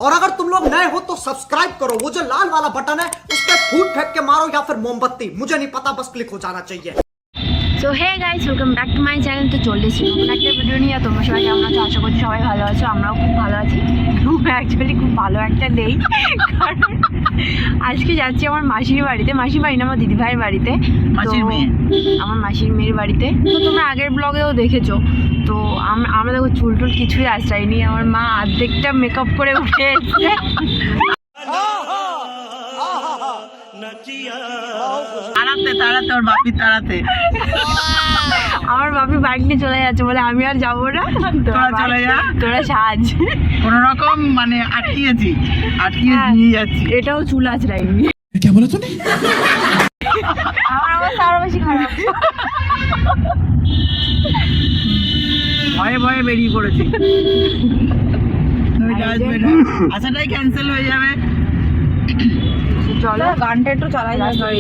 और अगर तुम लोग नए हो तो सब्सक्राइब करो, वो जो लाल वाला बटन है उस पर फूट फेंक के मारो या फिर मोमबत्ती, मुझे नहीं पता, बस क्लिक हो जाना चाहिए। So hey guys, welcome back to my channel. তো চলে এসেছি নতুন একটা ভিডিও নিয়ে। তোমরা সবাই কেমন আছো? আশা করছি সবাই ভালো আছো, আমরাও খুব ভালো আছি। অ্যাকচুয়ালি খুব ভালো একটা নেই, কারণ আজকে যাচ্ছি আমার মাসির বাড়িতে। মাসির বাড়ি না, আমার দিদিভাইয়ের বাড়িতে, আমার মাসির মেয়ের বাড়িতে। তো তোমরা আগের ব্লগেও দেখেছো। তো আমরা দেখো চুল টুল কিছুই আশ্রয়নি, আমার মা অর্ধেকটা মেকআপ করে উঠে এসছে। তাড়াতে ওর বাপি তাড়াতে আমার বাপি বাইক নিয়ে চলে যাচ্ছে, বলে আমি আর যাবো না, তোরা চলে যা, তোরা সাজ। কোন রকম মানে আটকিয়ে নিয়ে যাচ্ছি। এটাও চুল আঁচড়াইনি। কে বলে তুমি? আমার অবস্থা আরো বেশি খারাপ। ভয়ে ভয়ে বেরিয়ে পড়েছি। আচ্ছাটাই ক্যান্সেল হয়ে যাবে। চলো গানটা একটু চালাই যাবে।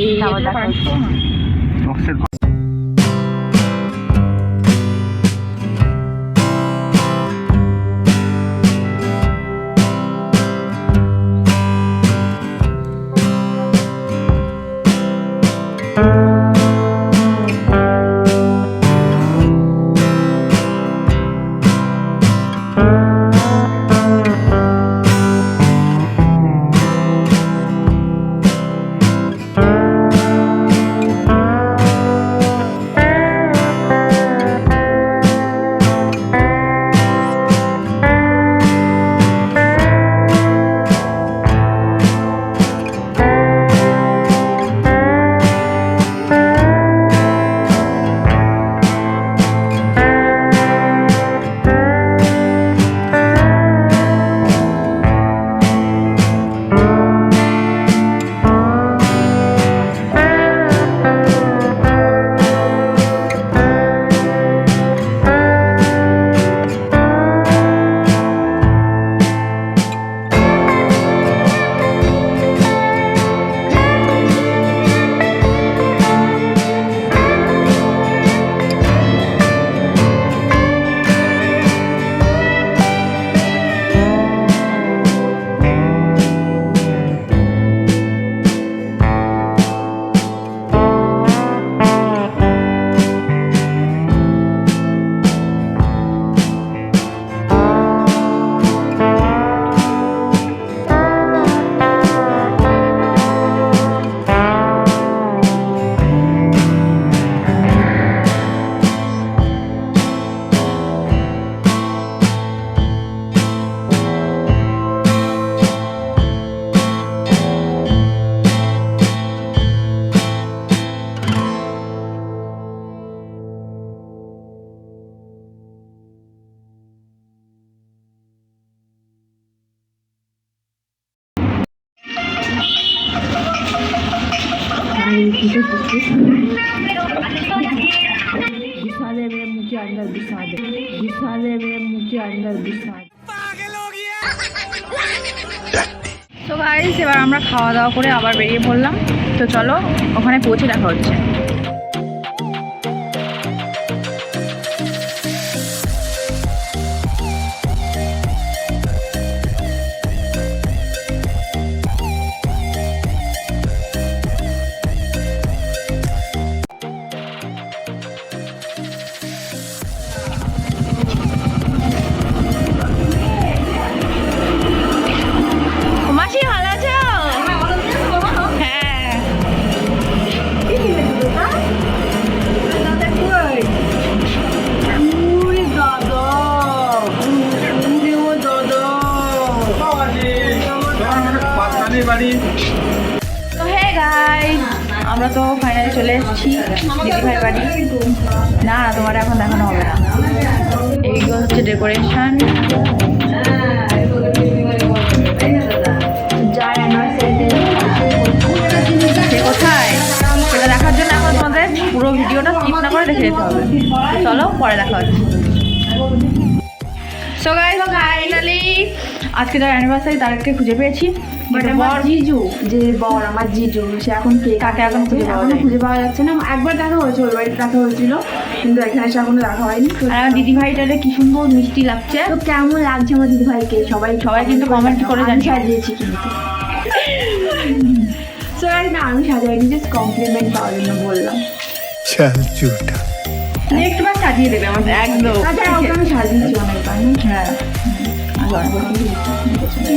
घुसा दे मेरे मुंह के अंदर, घुसा दे, घुसा दे मेरे मुंह के अंदर, घुसा दे। তো গাইস, এবার আমরা খাওয়া দাওয়া করে আবার বেরিয়ে পড়লাম। তো চলো ওখানে পৌঁছে দেখা হচ্ছে। মাসি ভালো আছো? হ্যাঁ। তো হে গাইস, আমরা তো ফাইনালি চলে এসেছি দিদিভাইয়ের বাড়ি। না তোমার এখন দেখানো হবে না। এইগুলো হচ্ছে ডেকোরেশন। কোথায় সেটা দেখার জন্য এখন তোমাদের পুরো ভিডিওটা স্কিপ না করে দেখে যেতে হবে। চলো পরে দেখা হচ্ছে। সো গাইস, ফাইনালি আজকে যার অ্যানিভার্সারি তারকে খুঁজে পেয়েছি। বাট কিন্তু আমার বর- জিজু, যে বর আমার জিজু, সে এখন কে তাকে এখন খুঁজে পাওয়া এখনো যায়নি। খুঁজে পাওয়া যাচ্ছে না। একবার দেখা হয়েছে, ওর বাড়িতে দেখা হয়েছিল, কিন্তু এখানে এসে এখনো দেখা হয়নি। তো আর আমার দিদি ভাইটারে কি সুন্দর মিষ্টি লাগছে। তো কেমন লাগছে আমার দিদি ভাইকে সবাই কিন্তু comment করে আমি জানিও। সাজিয়েছি কিন্তু সো না, আমি সাজাইনি, জাস্ট কমপ্লিমেন্ট পাওয়ার জন্য বললাম। নেক্সট বার সাজিয়ে দেবে আমাদের একদম। তাছাড়া ওকে আমি সাজিয়েছি অনেকবার না? হ্যাঁ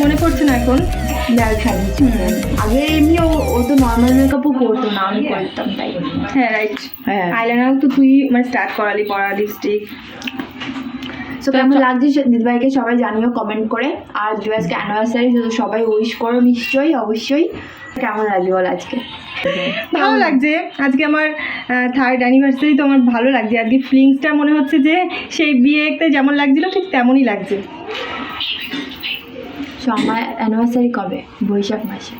মনে পড়ছে না এখন। ব্যাগ সাজিয়েছি আগে। এমনি ও তো নর্মাল মেকআপও করতো না, আমি করতাম তাই। হ্যাঁ রাইট। হ্যাঁ। আইলাইনার তো তুই মানে স্টার্ট করালি, পড়া লিপস্টিক। সো কেমন লাগছে দিদিভাইকে সবাই জানিও কমেন্ট করে। আর দিদিভাইকে অ্যানিভার্সারি যদি সবাই উইশ করো নিশ্চয়ই, অবশ্যই। কেমন লাগছে বল আজকে? ভালো লাগছে। আজকে আমার 3rd অ্যানিভার্সারি, তো আমার ভালো লাগছে আজকে। ফিলিংসটা মনে হচ্ছে যে সেই বিয়েতে যেমন লাগছিল ঠিক তেমনই লাগছে। সো আমার অ্যানিভার্সারি কবে? বৈশাখ মাসে।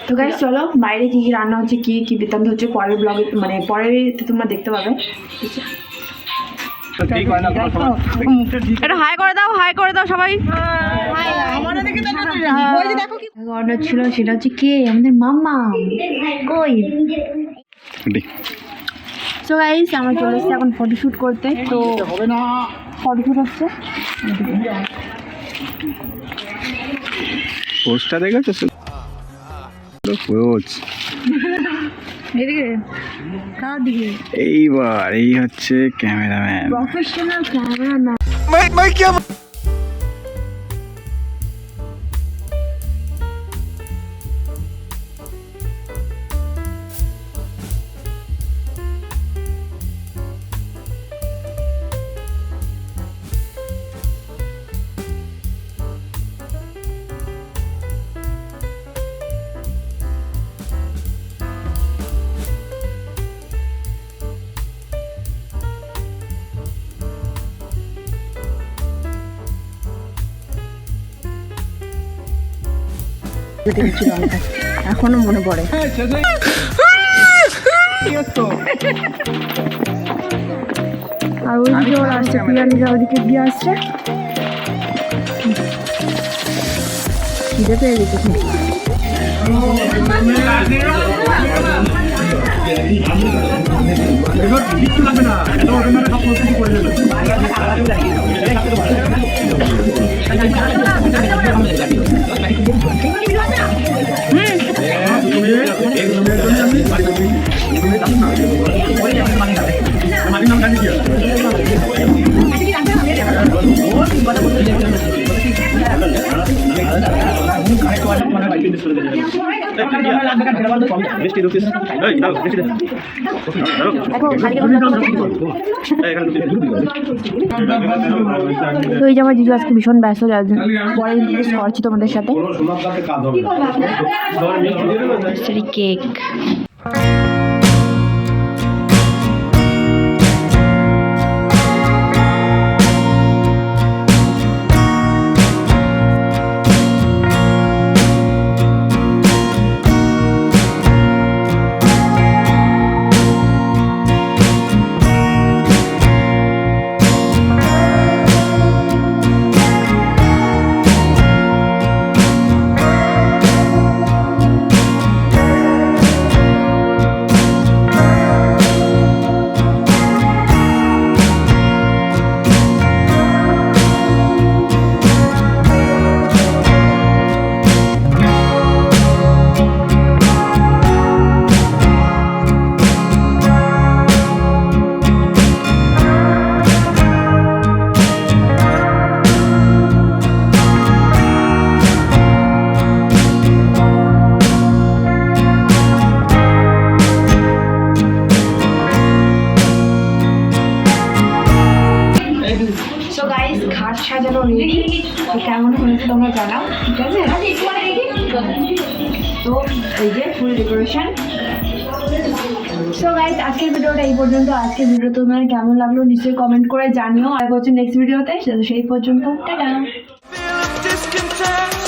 তো গাইস চলো, বাইরে কী কী রান্না হচ্ছে, কী কী বৃত্তান্ত হচ্ছে পরের ব্লগে, মানে পরের তোমরা দেখতে পাবে। ঠিক আছে, এটা হাই করে দাও সবাই। অর্ডার ছিল, সেটা হচ্ছে কে? আমাদের মাম্মা। কই? সো গাইস আমরা চলে এসেছি এখন ফটোশ্যুট করতে। তো ফটোশ্যুট হচ্ছে। পোস্টটা দেখেছো? পোজ এদিকে কার দিকে? এইবার এই হচ্ছে ক্যামেরাম্যান। Professional cameraman. এখনো মনে পড়ে। আর ওইদিকে ওরা আসছে, পিয়ালিরা ওইদিকে দিয়ে আসছে। খিদে পেয়ে গেছে খুব। তো এই যে আমার জিজু আজকে ভীষণ ব্যস্ত, যার জন্য পরে ইন্ট্রোডিউস করছি তোমাদের সাথে। কেক ঘাট সাজানো রেডি। কেমন হয়েছে তোমরা জানাও, ঠিক আছে? তো এই যে ফুল ডেকোরেশন। সো গাইস আজকের ভিডিওটা এই পর্যন্ত। আজকের ভিডিও তোমার কেমন লাগলো নিশ্চয়ই কমেন্ট করে জানিও। আর হচ্ছে নেক্সট ভিডিওতে, সেই পর্যন্ত টাটা। Discontent